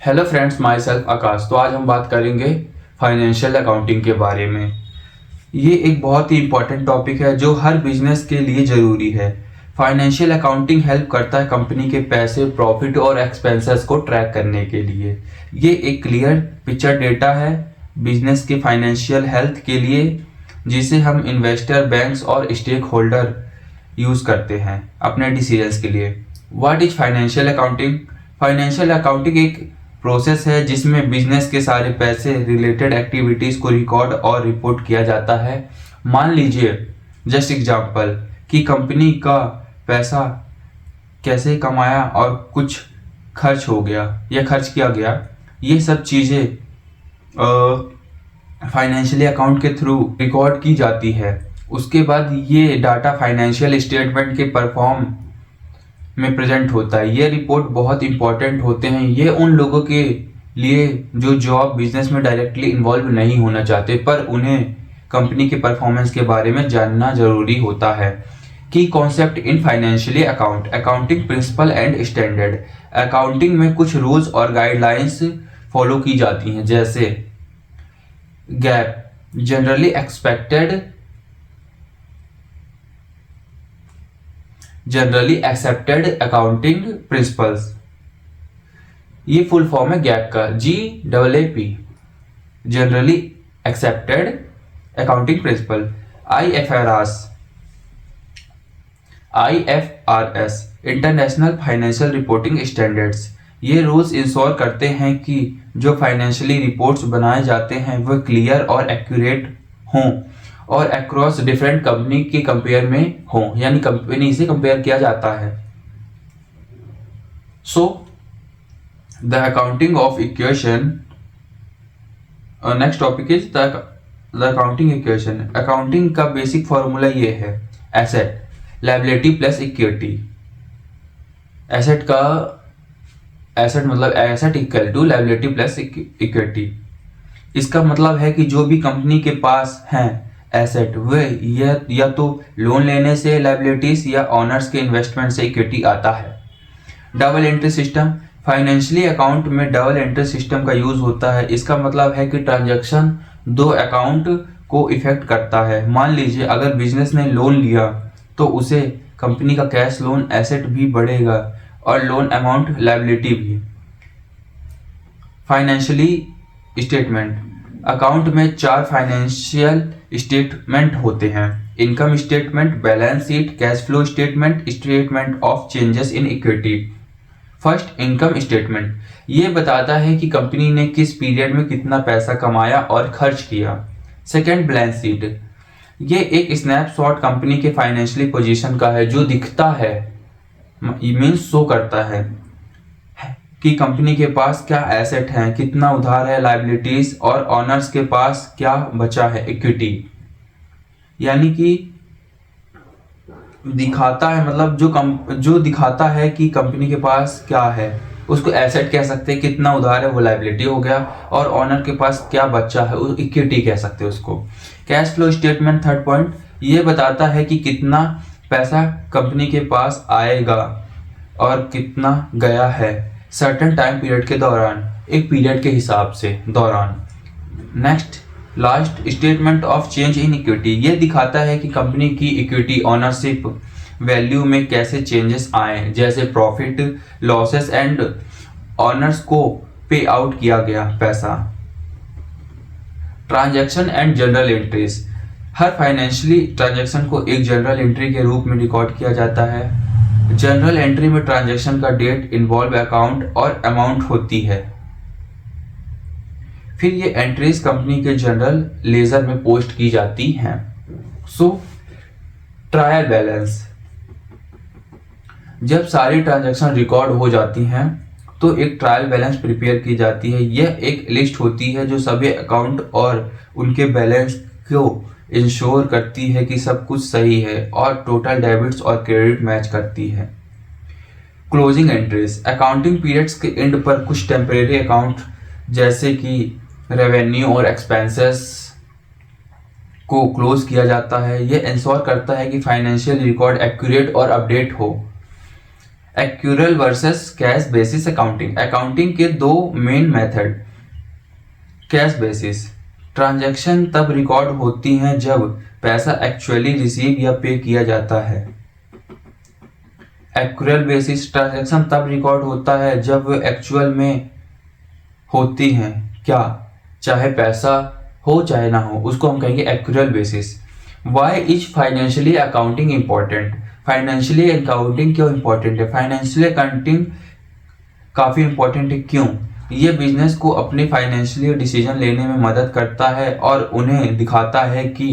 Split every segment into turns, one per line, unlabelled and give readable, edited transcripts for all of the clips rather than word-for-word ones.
Hello friends, my self आकाश। तो आज हम बात करेंगे फाइनेंशियल अकाउंटिंग के बारे में। ये एक बहुत ही इंपॉर्टेंट टॉपिक है जो हर बिजनेस के लिए ज़रूरी है। फाइनेंशियल अकाउंटिंग हेल्प करता है कंपनी के पैसे, प्रॉफिट और एक्सपेंसेस को ट्रैक करने के लिए। ये एक क्लियर पिक्चर डेटा है बिजनेस के फाइनेंशियल हेल्थ के लिए, जिसे हम इन्वेस्टर, बैंक्स और स्टेक होल्डर यूज़ करते हैं अपने डिसीजंस के लिए। What is financial accounting? Financial accounting एक प्रोसेस है जिसमें बिजनेस के सारे पैसे, रिलेटेड एक्टिविटीज को रिकॉर्ड और रिपोर्ट किया जाता है। मान लीजिए, जस्ट एग्जांपल, कि कंपनी का पैसा कैसे कमाया और कुछ खर्च हो गया या खर्च किया गया, ये सब चीज़ें फाइनेंशियली अकाउंट के थ्रू रिकॉर्ड की जाती है। उसके बाद ये डाटा फाइनेंशियल स्टेटमेंट के परफॉर्म में प्रेजेंट होता है। ये रिपोर्ट बहुत इंपॉर्टेंट होते हैं। ये उन लोगों के लिए जो जॉब बिजनेस में डायरेक्टली इन्वॉल्व नहीं होना चाहते, पर उन्हें कंपनी के परफॉर्मेंस के बारे में जानना जरूरी होता है। की concept in financially accounting principle and standard. Accounting में कुछ रूल्स और गाइडलाइंस फॉलो की जाती हैं, जैसे gap, generally accepted accounting principles. ये फुल फॉर्म है गैप का, GAAP, generally accepted accounting principle. IFRS, international financial reporting standards. ये रूल्स इंश्योर करते हैं कि जो फाइनेंशियली रिपोर्ट्स बनाए जाते हैं वह क्लियर और एक्यूरेट हों और अक्रॉस डिफरेंट कंपनी के कंपेयर में हो, यानी कंपनी से कंपेयर किया जाता है। So the accounting of equation, next topic is the accounting equation. Accounting का बेसिक फॉर्मूला ये है, asset, liability plus equity. Asset मतलब asset equal to liability plus equity. इसका मतलब है कि जो भी कंपनी के पास है एसेट, वह या तो लोन लेने से लायबिलिटीज या ऑनर्स के इन्वेस्टमेंट से इक्विटी आता है। Double entry system, financially account में डबल एंट्री सिस्टम का यूज होता है। इसका मतलब है कि ट्रांजैक्शन दो अकाउंट को इफेक्ट करता है। मान लीजिए, अगर बिजनेस ने लोन लिया तो उसे कंपनी का कैश लोन एसेट भी बढ़ेगा और लोन अमाउंट लायबिलिटी भी। फाइनेंशियली स्टेटमेंट, अकाउंट में 4 फाइनेंशियल स्टेटमेंट होते हैं: income statement, balance sheet, cash flow statement, statement of changes in equity. First, income statement, ये बताता है कि कंपनी ने किस पीरियड में कितना पैसा कमाया और खर्च किया। सेकेंड, बैलेंस शीट, ये एक स्नैपशॉट कंपनी के फाइनेंशियली पोजीशन का है, जो दिखता है, मीन्स शो करता है कि कंपनी के पास क्या एसेट हैं, कितना उधार है, लायबिलिटीज, और ऑनर्स के पास क्या बचा है, इक्विटी। यानी कि दिखाता है, मतलब जो दिखाता है कि कंपनी के पास क्या है, उसको एसेट कह सकते हैं, कितना उधार है वो लायबिलिटी हो गया, और ऑनर के पास क्या बचा है वो इक्विटी कह सकते हैं उसको। Cash flow statement, third point, ये बताता है कि कितना पैसा कंपनी के पास आएगा और कितना गया है सर्टेन टाइम पीरियड के दौरान, एक पीरियड के हिसाब से दौरान। Next, last, statement of change in equity, ये दिखाता है कि कंपनी की इक्विटी ऑनरशिप वैल्यू में कैसे चेंजेस आए, जैसे प्रॉफिट, लॉसेस एंड ऑनर्स को पे आउट किया गया पैसा। Transaction and general entries, her financially transaction को एक जनरल एंट्री के रूप में रिकॉर्ड किया जाता है। जनरल एंट्री में ट्रांजैक्शन का डेट, इन्वॉल्व अकाउंट और अमाउंट होती है। फिर ये एंट्रीज कंपनी के जनरल लेजर में पोस्ट की जाती हैं। सो ट्रायल बैलेंस, जब सारी ट्रांजैक्शन रिकॉर्ड हो जाती हैं तो एक ट्रायल बैलेंस प्रिपेयर की जाती है। यह एक लिस्ट होती है जो सभी अकाउंट और उनके बैलेंस को इंश्योर करती है कि सब कुछ सही है और टोटल डेबिट्स और क्रेडिट मैच करती है। क्लोजिंग एंट्रीज, अकाउंटिंग पीरियड्स के एंड पर कुछ टेम्परेरी अकाउंट जैसे कि रेवेन्यू और एक्सपेंसेस को क्लोज किया जाता है। यह इंश्योर करता है कि फाइनेंशियल रिकॉर्ड एक्यूरेट और अपडेट हो। Accrual versus cash basis accounting. Accounting के दो main method. Cash basis transaction तब रिकॉर्ड होती हैं जब पैसा एक्चुअली रिसीव या पे किया जाता है। एक्यूरल बेसिस ट्रांजैक्शन तब रिकॉर्ड होता है जब वो एक्चुअल में होती हैं, क्या चाहे पैसा हो चाहे ना हो, उसको हम कहेंगे accrual basis. Why is financially accounting important. Financially accounting क्यों इंपॉर्टेंट है? फाइनेंशियली अकाउंटिंग काफी इंपॉर्टेंट है। क्यों? ये बिजनेस को अपने फाइनेंशियली डिसीजन लेने में मदद करता है और उन्हें दिखाता है कि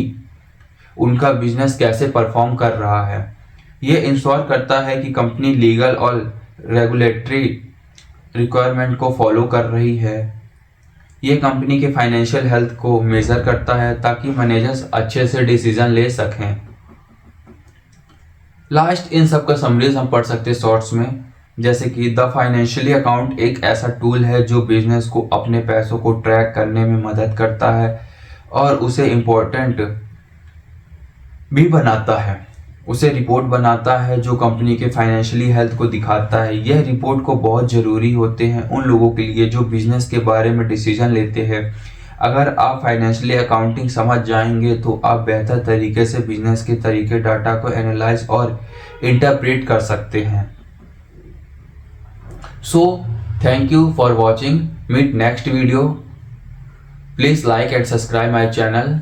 उनका बिजनेस कैसे परफॉर्म कर रहा है। ये इंश्योर करता है कि कंपनी लीगल और रेगुलेटरी रिक्वायरमेंट को फॉलो कर रही है। ये कंपनी के फाइनेंशियल हेल्थ को मेजर करता है ताकि मैनेजर्स अच्छे से डिसीजन ले सकें। लास्ट इन सब का समरीज हम पढ़ सकते हैं शॉर्ट्स में, जैसे कि द फाइनेंशियली अकाउंट एक ऐसा टूल है जो बिजनेस को अपने पैसों को ट्रैक करने में मदद करता है और उसे इम्पोर्टेंट भी बनाता है। उसे रिपोर्ट बनाता है जो कंपनी के फाइनेंशियली हेल्थ को दिखाता है। यह रिपोर्ट को बहुत ज़रूरी होते हैं उन लोगों के लिए जो बिजनेस के बारे में डिसीजन लेते हैं। अगर आप फाइनेंशियली अकाउंटिंग समझ जाएंगे तो आप बेहतर तरीके से बिजनेस के तरीके डाटा को एनालाइज और इंटरप्रेट कर सकते हैं। So, thank you for watching. Meet next video. Please like and subscribe my channel.